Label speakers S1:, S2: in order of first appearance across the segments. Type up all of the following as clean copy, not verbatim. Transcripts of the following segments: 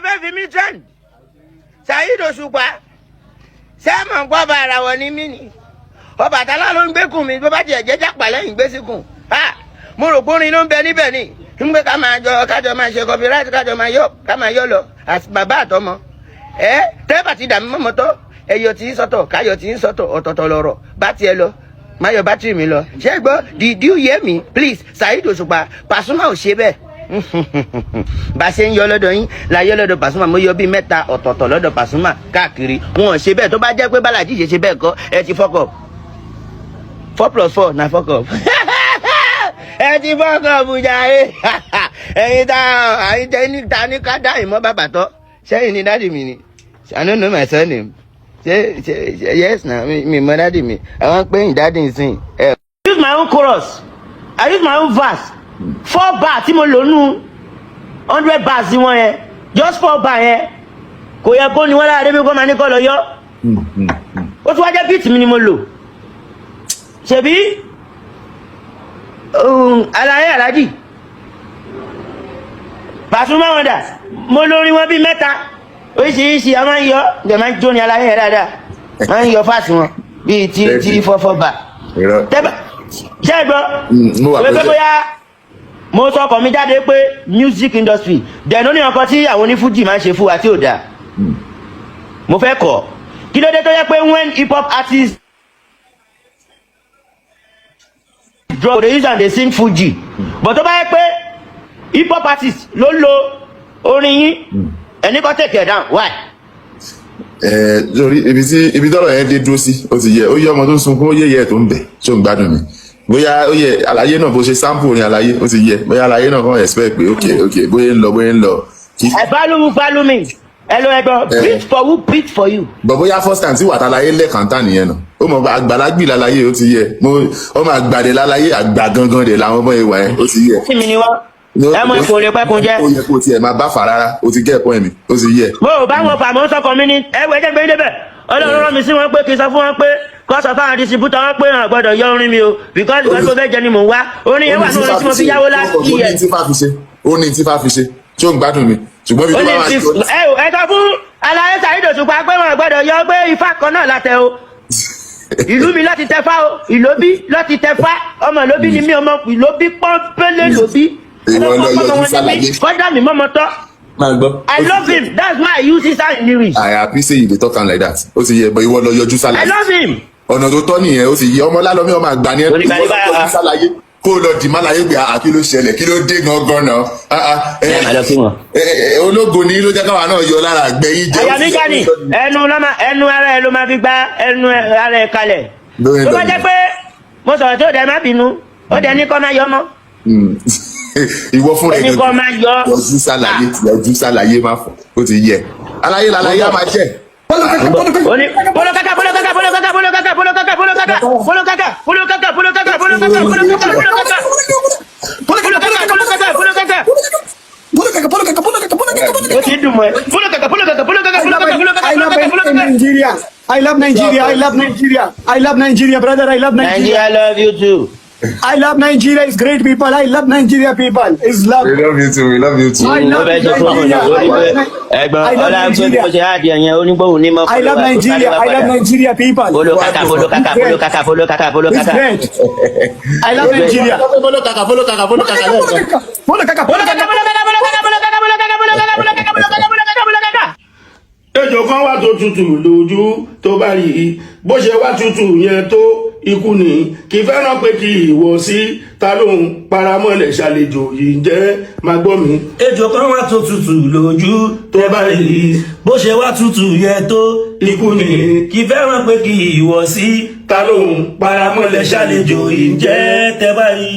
S1: fẹ́ fi mí trend Saheed Òṣùpá sẹ́mọ̀ gbọ́ bá ara wọn ní mí ni Ọbàtálá ló ń gbẹ́kùn mi bó bá tiẹ̀ jẹ́ jápà lẹ́yìn gbésíkùn mo rò pórin ló ń bẹ níbẹ̀ ni ń gbé kájọ máa ṣe copyright ká máa yọ lọ bàbá àtọmọ tẹ́bà ti dà mí mọ́mọ́ tọ́ ẹyọ tí ń sọ́tọ̀ káyọ̀ tí ń sọ́tọ̀ ọ̀tọ̀ọ̀tọ̀ lọ̀rọ̀ bá tiẹ̀ lọ má yọ bátìrì mi lọ ṣé gbọ́ did you hear me please Saheed Òṣùpá Pasuma ò ṣe bẹ́ẹ̀ bá ṣe ń yọ lọ́dọ̀ yín la yọ lọ́dọ̀ Pasuma mo yọ bíi mẹ́ta ọ̀tọ̀ọ̀tọ̀ lọ́dọ̀ Pasuma káàkiri wọn ò ṣe bẹ́ẹ̀ tó bá jẹ́ pé Balaji ṣe bẹ́ẹ̀ kọ́ ẹ ti fuck up 4+4 na fuck up ẹ ti fuck up jàre ẹ̀yin ta ní ká dá ìmọ̀ bàbà tọ́ sẹ́yìn ní dádì mi ni I don't know my surname yes na mi mọ dádì mi àwọn pé yín dádì ń sìn. I use my own chorus I use my own verse 4 bar tí mo lò nù 100 bars wọn yẹn just 4 bar yẹn kò yẹ kó ni wọn lára débi kó máa ní kọ́ lọ yọ ó tún wá jẹ́ beat mi ni mo lò ṣebí alaye alaji Pasuma wọn dà mo lórí wọn bíi mẹ́ta oríṣiríṣi a máa ń yọ ǹjẹ́ máa ń jó ní alaye dáadáa máa ń yọ fáàsì wọn bíi tí 4 bar tẹ́bà ṣé ẹ gbọ́ pé bóyá mo sọ ọkọ̀ mi jáde pé music industry dẹ̀nú ní ọkọ̀ tí àwọn onífújì máa ń ṣe fún wa tí ò dáa mo fẹ́ kọ̀ kí ló dé tó yẹ pé when hip hop artists drop they use and they sing fuji but tó bá yẹ pé hip hop artists ló lo orin yín ẹni kan take it down why.
S2: Lórí ibi tọ́rọ̀ yẹn dé dúró sí ó ti yẹ ó yẹ ọmọ tó ń sunkún ó yẹ yẹ tó ń bẹ̀ tó ń gbádùn mi bóyá ó yẹ àlàyé náà bó ṣe sample orin àlàyé ó ti yẹ bóyá àlàyé náà kàn expect pé ok bóyá ń lọ.
S1: Follow me hello ẹgbọn beat for who beat for you.
S2: bọ̀ bóyá first time tí wàtá láyé lẹ́ẹ̀kanta nìyẹn náà ó mọ̀ àgbàlagbì lálayé ó ti yẹ ọmọ àgbàdé lálayé àgbà gangan dẹ̀ làwọn ọmọ ìwà yẹn ó ti yẹ.
S1: kí mi ni wá ẹ mọ ipò lè pẹ́kun jẹ́.
S2: ó yẹ kó tiẹ̀ máa bá fà rárá ó ti gẹ́ ẹ̀pọ̀ ẹ̀mí ó ti yẹ.
S1: bó o bá wọn fà mọ́ sọkọ mi ní ẹwẹ́ jẹ́ gbé débẹ̀ Ọlọ́run rán mi sí wọn pé kí n sọ fún wọn pé kọ́sọ̀ fáwọn distributor wọn pé hàn gbọ́dọ̀ yọ orin mi o because ìgbà tó fẹ́ jẹ ni mò ń wá orin yẹn wà ní orin tí mo fi yáwó láti yẹ.
S2: ó ní tí fà fi ṣe tí ó ń gbádùn mi ṣùgbọ́n bí tó bá wà ní.
S1: ẹ sọ fún Alaye Saheed Òṣùpá pé wọn gbọ́dọ̀ yọ pé ifá kan náà látẹ o ìlú mi láti tẹfá o ìlóbí láti tẹfá ọmọ ìlóbí ni mí ọmọ ìlóbí pọ́npẹ́lẹ́ lóbí kọ́dà mi mọ́mọ́ tọ́. I love him. That's why I use his hand in lyrics.
S2: I appreciate you dey talk am like that. Ó ti yẹ bọ̀ ìwọ lọ yọjú sálàyé.
S1: I love him.
S2: Ọ̀nà tó tọ́ nìyẹn ó ti yẹ ọmọ lálọ́mí ọmọ àgbà ni ẹ tó yọjú sálàyé kó lọ dì má láyé gbé kí ló ṣẹlẹ̀ kí ló dé gangan náà. Ológo ni ló jẹ́ káwa náà yọ lára àgbẹ̀yìn jẹ́.
S1: Àyà mi jáde ẹnu ara ẹ ló máa fi gbá ẹnu ara ẹ kalẹ̀. Tó bá jẹ́ pé mo sọ̀rọ̀ tó dẹ̀ má bínú ó dẹ̀ ní kọ́ máa yọ mọ́.
S2: Ìwọ fún rẹ yọjú sálàyé má fọ ó ti yẹ aláyé lálàyé á máa jẹ.
S3: I love Nigeria, brother. I love Nigeria.
S1: I love you too.
S3: I love Nigeria. It's great people. I love Nigeria people. It's love.
S2: We love you too. We love you too.
S3: I love Nigeria. I love Nigeria. I love Nigeria people. It's great. I love Nigeria.
S4: Ejò kan wà tó tutù lójú tó bá rí i bó ṣe wá tutù yẹn tó ikú ni kì í fẹ́ràn pé kí ìwọ sí ta lóhun paramọ́lẹ̀ ṣàlejò yìí jẹ́ máa gbọ́ mi.
S5: Ejò kan wà tó tutù lójú tó bá rí i bó ṣe wá tutù yẹn tó ikú ni kì í fẹ́ràn pé kí ìwọ sí
S4: ta lóhun
S5: paramọ́lẹ̀ ṣàlejò yìí jẹ́ tẹ́ bá rí i.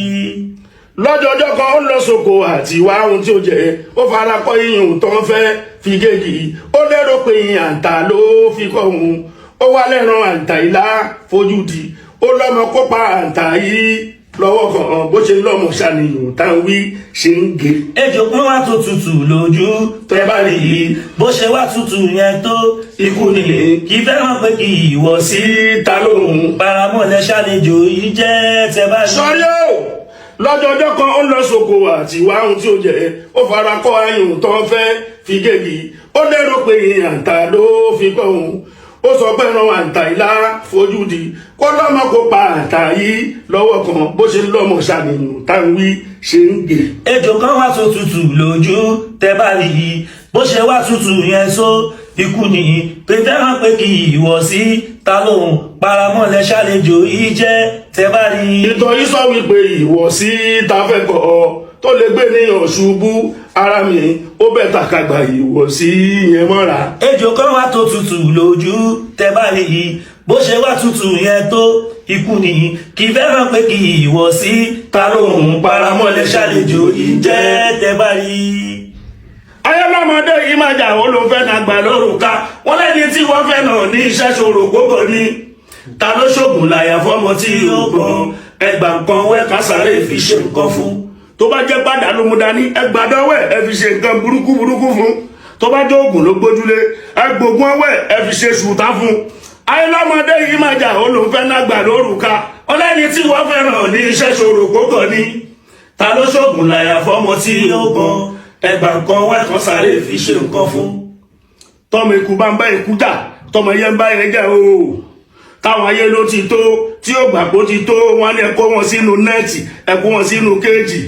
S4: Lọ́jọ́jọ́ kan ó lọ sóko àti wá ohun tí ó jẹ ó fara kọ́ iyùn tó ń fẹ́ fi géègì ó lérò pé àǹtà ló fi kọ́ òun ó wá lẹ́ran àǹtà ìlà fojú di ó lọ́mọ kópa àǹtà yìí lọ́wọ́ kan bó ṣe lọ́mọ ṣàníyàn táwọn wí ṣe ń gé.
S5: Ejò kan wà tó tutù lójú tẹ́ bá rí i bó ṣe wá tutù yẹn tó ikú ni kì í fẹ́ràn pé kí ìwọ sí
S4: ta lóhun
S5: paramọ́lẹ̀ ṣàlejò yìí jẹ́ tẹ́ bá rí i.
S4: sọ́rí o lọ́jọ́jọ́ kan ó lọ sóko àti wá ohun tí ó jẹ ó fara kọ́ ayùn tó ń fẹ́ fi gégi ó lérò pé àǹtà ló fi kọ́ òun ó sọ pé ran àǹtà ìlà fojú di kó lọ́mọ kó pa àǹtà yìí lọ́wọ́ kan bó ṣe lọ́mọ ṣàníyàn táwọn wí ṣe ń gbé.
S5: ejò kan wá tó tutù lójú tẹ́ bá rí i bó ṣe wá tutù yẹn só ikú ni pété hàn pé kì í wọ̀ sí ta lóhùn paramọ́lẹ̀ ṣàlejò yìí jẹ́ tẹ́ bá rí i.
S4: ìtàn yìí sọ wípé ìwọ̀sí ta fẹ́ kọ́ ọ tó lè gbé níyàn ṣubú ara mi ó bẹ̀ tàkàgbà ìwọ̀sí yẹn mọ́ra.
S5: ejò kan wá tó tutù lójú tẹ́ bá rí i bó ṣe wá tutù yẹn tó ikú ni kì í fẹ́ràn pé kì í wọ̀ sí ta lóhùn paramọ́lẹ̀ ṣàlejò yìí jẹ́ tẹ́ bá rí i.
S4: ayọ́lọ́mọdé yìí máa jà ó ló fẹ́ nàgbà lórúkà wọ́n lẹ́ni tí wọ́n fẹ́ náà ní iṣẹ́ ṣòro gbogbo ni ta ló ṣògùn láyà fọ́mọ tí ó gbọ́n ẹgbà nǹkan wẹ́ kásáré fi ṣe nǹkan fún tó bá jẹ́ padà ló mú dání ẹgbà dánwẹ́ ẹ fi ṣe nǹkan burúkú fún tó bá jẹ́ oògùn ló gbójúlé ẹgbògùn ọwẹ́ ẹ fi ṣe ṣùtá fún ayọ́lọ́mọdé yìí máa jà ó ló fẹ́ nàgbà lórúkà wọ́n lẹ́ni tí wọ́n fẹ́ náà ní iṣẹ́ ṣòro gbogbo ni ta ló ṣògùn láyà fọ́mọ tí ó gbọ́n ẹgbà nǹkan wẹ́ kan sáré fi ṣe nǹkan fún tọmọ ikú bá ń bá ikú jà tọmọ yẹn ń bá yẹn jẹ o táwọn ayé ló ti tó tí ó gbà pé ó ti tó wọn ní ẹkọ wọn sínú nẹẹtì ẹkọ wọn sínú kéèjì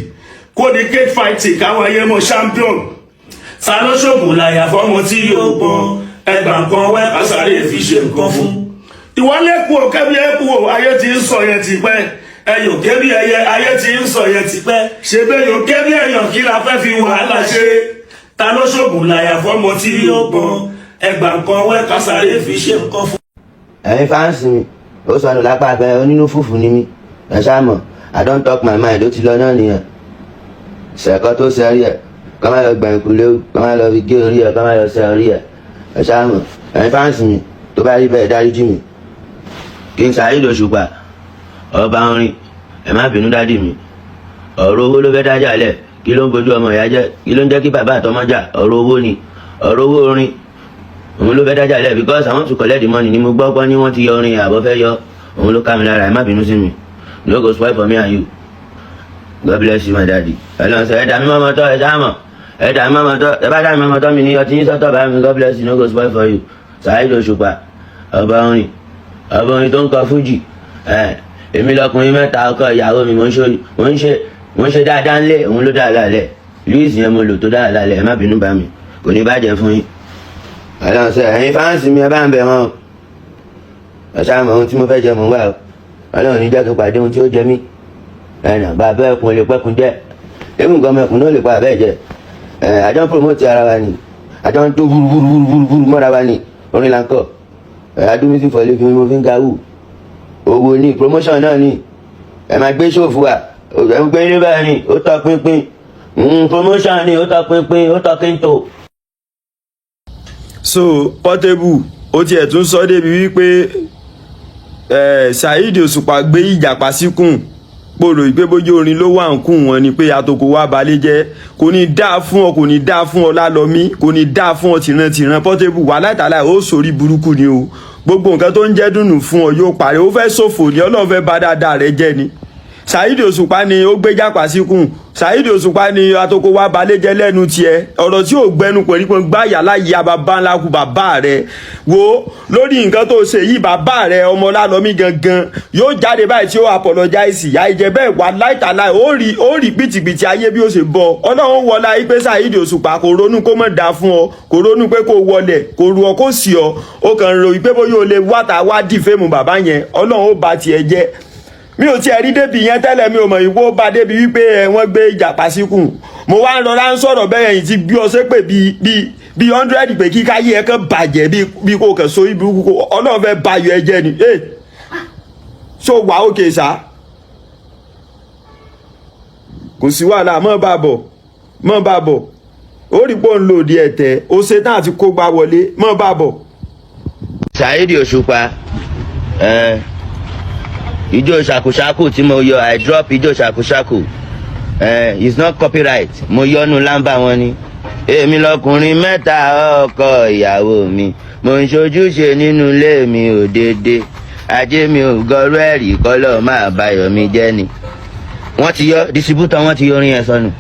S4: kó di cage fighting káwọn ayé mọ champion
S5: salóṣògùn láyà fọmọ tí yóò gbọ́n ẹgbà nǹkan wẹ́ kan sáré fi ṣe nǹkan fún.
S4: ìwọlé kú o kẹbi ẹkú o ayé ti ń sọ yẹn ti pẹ́ ẹyọ kẹbi ẹyẹ ayé ti ń sọ yẹn ti pẹ́ ṣe bẹ́ẹ̀ yọ kẹbi ẹyàn kí la fẹ́ fi wàhálà ṣe ta ló ṣògùn láyà fọmọ tí yóò gbọ́n ẹgbà nǹkan wẹ́ kan sáré fi ṣe nǹkan fún.
S1: ẹ̀yin fáǹsì mi ó sọnù lápá abẹ onínú fùfù ni mí ẹ ṣáàmọ̀ I don't talk my mind ó ti lọ náà nìyẹn ṣẹ̀kọ́ tó ṣẹ́rí ẹ̀ kọ́ máa lọ gbẹ̀yìn kúlé kọ́ máa lọ fi gé orí ẹ̀ kọ́ máa lọ ṣẹ́ orí ẹ̀ ẹ ṣáàmọ̀ ẹ̀yin fáǹsì mi tó bá rí bẹ́ẹ̀ dáríjì mi King Saheed Òṣùpá ọba orin ẹ má bínú dádì mi ọ̀rọ̀ owó ló fẹ́ dájà lẹ̀ kí ló ń bojú ọmọ ìyá jẹ́ kí ló ń jẹ́ kí bàbá àtọmọ jà ọ̀rọ̀ owó ni ọ̀rọ̀ owó orin òun ló fẹ́ dájà lẹ̀ because I want to collect the money ni mo gbọ́ pé ní wọ́n ti yọ orin àbọ̀ fẹ́ yọ òun ló ká mi lára ẹ má bínú sí mi no go spoil for me and you God bless you my daddy ẹlọ́n sọ ẹ̀dá mi mọ́mọ́ tọ́ ẹ̀dá mọ̀ ẹ̀dá mi mọ́mọ́ tọ́ ẹ bá dá mi mọ́mọ́ tọ́ mi ní ọtí yín sọ́tọ̀ bá mi God bless you no go spoil for you Saheed Òṣùpá ọba orin tó ń kọ fújì èmi lọkùnrin mẹ́ta ọkọ ìyàwó mi mo ń ṣe dáadáa ńlẹ̀ òun ló dáadáa lẹ̀ Louis yẹn mo lò tó dáadáa lẹ̀ ẹ má bínú bá mi kò ní bàjẹ́ fún yín ọlọ́run sọ ẹ̀yin fáǹsì mi ẹ bá ń bẹ̀ wọ́n ẹ ṣáà mọ ohun tí mo fẹ́ jẹ mọ̀ wá o ọlọ́run ní jẹ́ kí n pàdé ohun tí ó jẹ mí ẹ̀nà bàbá ẹkùn lè pẹ́kun jẹ́ ewu nǹkan mẹ́kùn náà lè pa àbẹ́ jẹ àjọ ń promote ara wa ni àjọ ń tó wúrúwúrúwúrú mọ́ra wa ni orin là ń kọ́ adúmísí fọlé fi mo fi ń ga wù owó ní promotion náà ni ẹ máa gbé ṣòfò wa ẹ ń gbé ní báyìí ni ó tọ́ pínpín promotion ni ó tọ́ pínpín ó tọ́ kíntò.
S6: So Portable ó tiẹ̀ tún sọ débi wípé Saheed Òṣùpá gbé ìjàpá síkùn gbòòrò ìgbé bójú orin ló wà ń kún wọn ni pé àtòkò wá balẹ̀ jẹ́ kò ní dáa fún ọ kò ní dáa fún ọ Lálọ́mí kò ní dáa fún ọ tìrantìran Portable wà látàlá ó sórí burúkú ni o gbogbo nǹkan tó ń jẹ́ dùnú fún ọ yóò parí ó fẹ́ ṣòfò ní Ọlọ́run fẹ́ bá dáadáa rẹ jẹ́ ni Saheed Òṣùpá ni ó gbé jàpá síkùn Saheed Òṣùpá ni àtòkò wá balẹ̀ jẹ́ lẹ́nu tiẹ̀ ọ̀rọ̀ tí ò gbẹnu pẹ̀lú pé gbáyà láyé bàbá ńlá kú bàbá rẹ̀ wo lórí nǹkan tó ṣe yìí bàbá rẹ̀ ọmọ Lálọ́mí gangan yóò jáde báyìí tí ó apologize ìyá ìjẹ́ bẹ́ẹ̀ wà láìtàláì ó rí pìtìpìtì ayé bí ó ṣe bọ̀ Ọlọ́run wọlá yìí pé Saheed Òṣùpá kò ronú kó mọ̀ dá fún ọ kò ronú pé kó wọlẹ̀ kò ru ọ kó sì ọ ó kàn rò wípé bóyá o lè wáta wá dì fẹ́mu bàbá yẹn Ọlọ́run ó ba tiẹ̀ jẹ́ mi ò tiẹ̀ rí débi yẹn tẹ́lẹ̀ mi ò mọ̀ ìwọ bá débi wípé wọ́n gbé ìjàpá síkùn mo wá ń rọra ń sọ̀rọ̀ bẹ́ẹ̀ yìí ti gbé ọ sépè bíi 100 pé kíká yí ẹ kàn bàjẹ́ bíi kò kàn so ibi kúkú Ọlọ́run fẹ́ bayọ̀ ẹ jẹ́ ni so wà ókè sá kò sí wàhálà mọ́ bá bọ̀ ó rí pé ó ń lò di ẹ̀tẹ́ ó ṣe tán àti kó gbá wọlé mọ́ bá bọ̀.
S1: Saheed Òṣùpá ijó ṣàkúṣàkù tí mo yọ I drop ijó ṣàkúṣàkù it's not copyright mo yọnu lámbà wọn ni èmi lọkùnrin mẹ́ta ọkọ ìyàwó mi mo ń ṣojúṣe nínú ilé mi ò dédé ajé mi ò gọrú ẹ̀rí kọ́lọ́ máa bayọ̀ mi jẹ́ ni wọ́n ti yọ distributor wọ́n ti yọ orin yẹn sọnù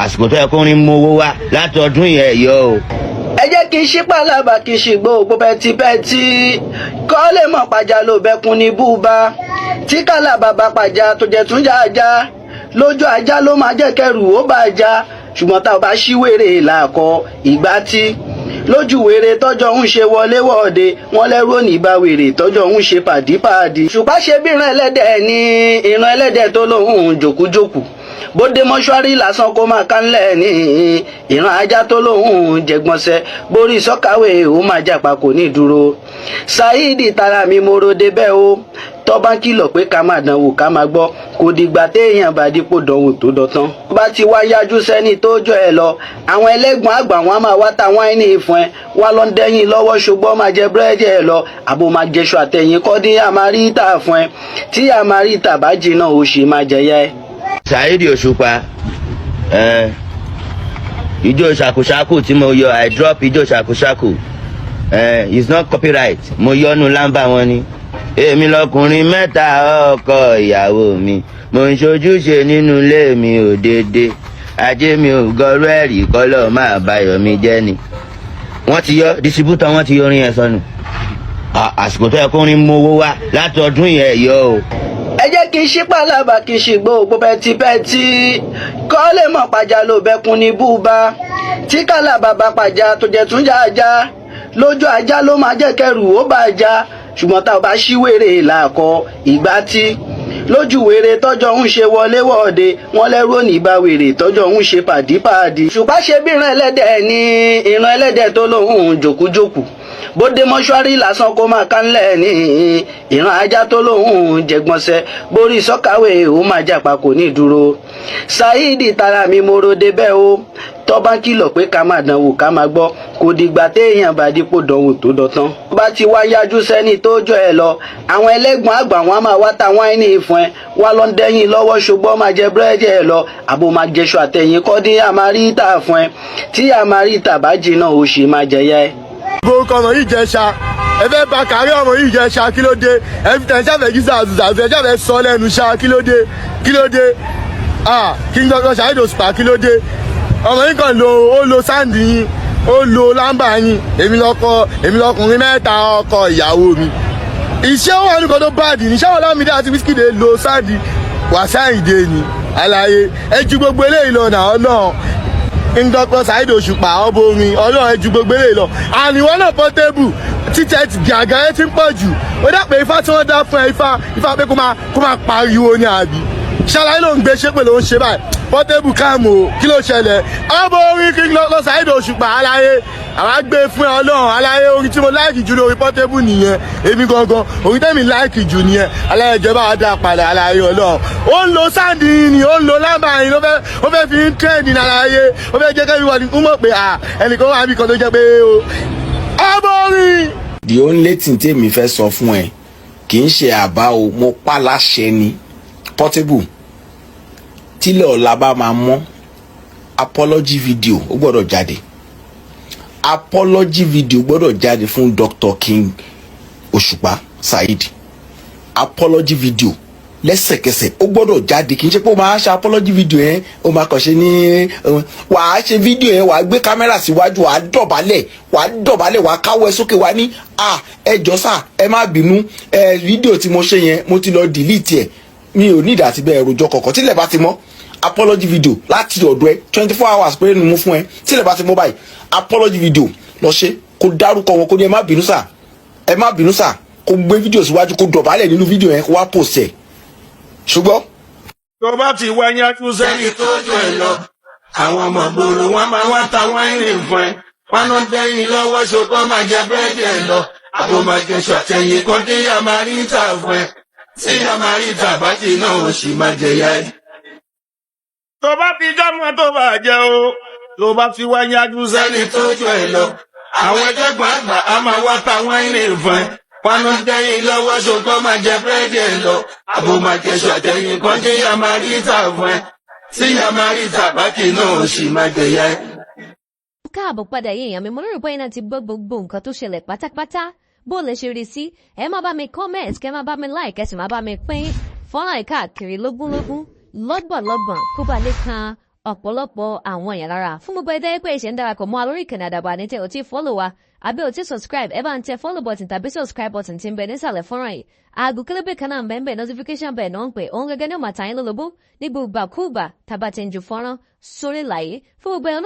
S1: àsìkò tó yẹ kó rin mú owó wá láti ọdún yẹn yọ o.
S7: ẹ jẹ́ kí n ṣí pàlàbà kí n ṣì gbogbo pẹ́tipẹ́ti kọ́ lè mọ̀ pàjá ló bẹ́kun ní búba tí kàlàbà bá pàjá tó jẹ́ tún jájá lójú ajá ló máa jẹ́ kẹrù ó bá já ṣùgbọ́n tá ò bá ṣí wèrè làkọ ìgbà tí lójú wèrè tọ́jọ́ ń ṣe wọléwọ̀de wọ́n lẹ́rú òní bá wèrè tọ́jọ́ ń ṣe pàdípàdì ṣùgbọ́n ṣe bí ìran ẹlẹ́dẹ̀ ní ìran ẹlẹ́dẹ̀ tó lóhùn jòkújòkù bóde mọ́ṣúárì lásán kó máa kánlẹ̀ ní ìran ajá tó lóhùn jẹgbọ́nsẹ̀ borí sọ́kàwé ó máa jàpá kò ní dúró Saheed tara mi mo ròde bẹ́ẹ̀ o tọ́ba ń kìlọ̀ pé ká máa dánwò ká máa gbọ́ kò dìgbà téèyàn bá dípò dánwò tó dọ̀tán. bá ti wá yájú sẹ́ni tó jọ ẹ lọ àwọn ẹlẹ́gbọ̀n àgbà wọn máa wá táwọn ẹni ìfún ẹ wá lọ ń dẹ́yìn lọ́wọ́ ṣùgbọ́n máa jẹ búrẹ́dì ẹ lọ àbò máa jẹṣọ àtẹ̀yìn kọ́ dín àmárítà fún ẹ tí àmárítà bá jìnnà ó sì máa jẹyà ẹ.
S1: Saheed Òṣùpá ijó ṣàkóṣàkó tí mo yọ I drop ijó ṣàkóṣàkó it's not copyright mo yọnu lámbà wọn ni èmi lọkùnrin mẹ́ta ọkọ ìyàwó mi mo ń ṣojúṣe nínú ilé mi ò dédé ajé mi ò gọrú ẹ̀rí kọ́lọ̀ máa bayọ̀ mi jẹ́ ni. wọ́n ti yọ distributor wọ́n ti yọ orin yẹn sọnù àsìkò tó yẹ kó rin mú owó wá láti ọdún yẹn yọ o.
S7: ẹ jẹ́ kí n ṣí pàlàbà kí n ṣì gbogbo pẹ́tipẹ́ti kọ́ lè mọ̀ pàjá ló bẹ́kun ní búba tí kàlàbà bá pàjá tó jẹ́ tún jájá lójú ajá ló máa jẹ́ kẹrù ó bá já ṣùgbọ́n tá ò bá ṣí wèrè làkọ ìgbà tí lójú wèrè tọ́jọ́ ń ṣe wọléwọ̀de wọ́n lẹ́rú òní bá wèrè tọ́jọ́ ń ṣe pàdípàdì ṣùgbọ́n ṣe bí ìran ẹlẹ́dẹ̀ ní ìran ẹlẹ́dẹ̀ tó lóhùn jòkújòkù bóde mọ́ṣúárì lásán kó máa kánlẹ̀ ní ìran ajá tó lóhùn jẹgbọ́nsẹ̀ borí sọ́kàwé ó máa jàpá kò ní dúró Saheed tara mi mo ròde bẹ́ẹ̀ o tọ́ba ń kìlọ̀ pé ká máa dánwò ká máa gbọ́ kò dìgbà téèyàn bá dípò dánwò tó dọ̀tán. bá ti wá yájú sẹ́ni tó jọ ẹ lọ àwọn ẹlẹ́gbọ̀n àgbà wọn máa wá táwọn ẹni ìfún ẹ wá lọ ń dẹ́yìn lọ́wọ́ ṣùgbọ́n máa jẹ búrẹ́dì ẹ lọ àbò máa jẹṣọ àtẹ̀yìn kọ́ dín àmárítà fún ẹ tí àmárítà bá jìnnà ó sì máa jẹyà ẹ.
S6: gbogbo ọmọ yìí jẹ ṣá ẹ fẹ́ bà kárí ọmọ yìí jẹ ṣá kí ló dé ẹ fi tẹ̀ ṣàfẹ́ kí sàzùzàzù ẹ ṣàfẹ́ sọ lẹ́nu ṣá kí ló dé kí n gbọ́dọ̀ Saheed Òṣùpá kí ló dé ọmọ yìí kan ó lo sáǹdì yín ó lo lámbà yín èmi lọkùnrin mẹ́ta ọkọ ìyàwó mi iṣẹ́ wà nìkan tó báàdì ní sáwọn Ọlámídé àti Wizkid lo sáǹdì Wasiu Ayinde ni àlàyé ẹ ju gbogbo eléyìí lọ náà Ọlọ́run ń dọ́pọ̀ Saheed Òṣùpá ọbọ orin Ọlọ́run ẹ ju gbogbo eléyìí lọ àníwọ́n náà Portable títẹ̀ gàgà ẹ ti ń pọ̀ jù ó dà pé ifá tí wọ́n dá fún ẹ ifá pé kó máa pariwo ní àbí ṣàlàyé ló ń gbé ṣépè ló ń ṣe báyìí Portable káàmù o kí ló ṣẹlẹ̀ ọbọ orin kí lọ Saheed Òṣùpá àlàyé àwọn agbé fún ẹ Ọlọ́run àlàyé orin tí mo láìkì jù lórí Portable nìyẹn èmi gangan orin tẹ́mi láìkì jù nìyẹn àlàyé ìjọba wa dá padà àlàyé Ọlọ́run ó ń lo sáǹdì ni ó ń lo lámbà yìí ó fẹ́ fi ń tẹ́ẹ̀dì àlàyé ó fẹ́ jẹ́ kẹ́mi wọ́n mọ̀ pé ẹnìkan wà níbi kan tó jẹ́ pé ọbọ orin.
S8: the only thing tèmi fẹ́ sọ fún ẹ kì í ṣe àbá o mo pa láṣẹ ni Portable tílẹ̀ ọ̀la bá máa mọ́ apology video ó gbọ́dọ̀ jáde apology video gbọ́dọ̀ jáde fún Dr. King Òṣùpá Saheed apology video lẹ́sẹ̀kẹsẹ̀ ó gbọ́dọ̀ jáde kì í ṣe pé ó máa ṣe apology video yẹn ó máa kàn ṣe ní wàá ṣe video yẹn wàá gbé kámẹ́rà síwájú wàá dọ̀bálẹ̀ wàá káwọ́ ẹ sókè wàá ní ẹ jọ̀ọ́ sà ẹ má bínú video tí mo ṣe yẹn mo ti lọ delete ẹ̀ mi ò ní ìdá ti bẹ́ẹ̀ rojọ́ kọ̀ọ̀kan tílẹ̀ bá ti mọ́ apology video láti ọ̀dọ̀ ẹ 24 hours péré ni mo fún ẹ tílẹ̀ bá ti mọ́ báyìí apology video lọ ṣe kó dárúkọ wọn kó ní ẹ má bínú sà kó gbé fídíò síwájú kó dọ̀bálẹ̀ nínú fídíò yẹn kó wá post ẹ̀ ṣùgbọ́n.
S4: tó bá ti wá yájú sẹ́ni tó jọ ẹ lọ àwọn ọmọ gbòòrò wọn máa wá táwọn ẹni fún ẹ wọn ló ń dẹ́yìn lọ́wọ́ ṣùgbọ́n máa jẹ búrẹ́dì ẹ lọ àbò máa jẹ ṣàtẹ̀yìn kan dé àmárítà fún ẹ tí àmárítà bá ti náà ó sì máa jẹyà ẹ. tó bá ti jọ́mọ́ tó bá jẹ o tó bá ti wá yájú sẹ́ni tó jọ ẹ lọ àwọn ẹgbẹ́gbọ́n àgbà á máa wá táwọn ẹni fún ẹ wọn ló ń dẹ́yìn lọ́wọ́ ṣùgbọ́n máa jẹ búrẹ́dì ẹ lọ àbò máa jẹ ṣàtẹ̀yìn kan dé àmárítà fún ẹ tí àmárítà bá ti náà ó sì máa jẹyà ẹ.
S9: káàbọ̀ padà yìí èèyàn mi mo lérò pé iná ti gbọ́ gbogbo nǹkan tó ṣẹlẹ̀ pátápátá bó lè ṣe rí sí ẹ má bá mi comment kẹ má bá mi like ẹ sì má bá mi pín fọ́nrán yìí káàkiri lógúnlógún lọ́gbọ̀nlọ́gbọ̀n kó bá lè kan ọ̀pọ̀lọpọ̀ àwọn èèyàn lára. Fún gbogbo ẹ̀dá pé ìṣẹ̀ ń darapọ̀ mọ́ alórí ìkànnì Àdàbà ní tẹ́ ò tí follow wa àbí ò tí subscribe ẹ bá ń tẹ follow button tàbí subscribe button tí ń bẹ nísàlẹ̀ fọ́nrán yìí. Aago kélébé kan náà ń bẹ́ẹ̀ notification bell náà ń pè òun gẹ́gẹ́ ní ọmọ àtàyín lólobó ní gbogbo àkúùbà tàbá ti ń ju fọ́nrán sórí láyé fún gbogbo ẹ̀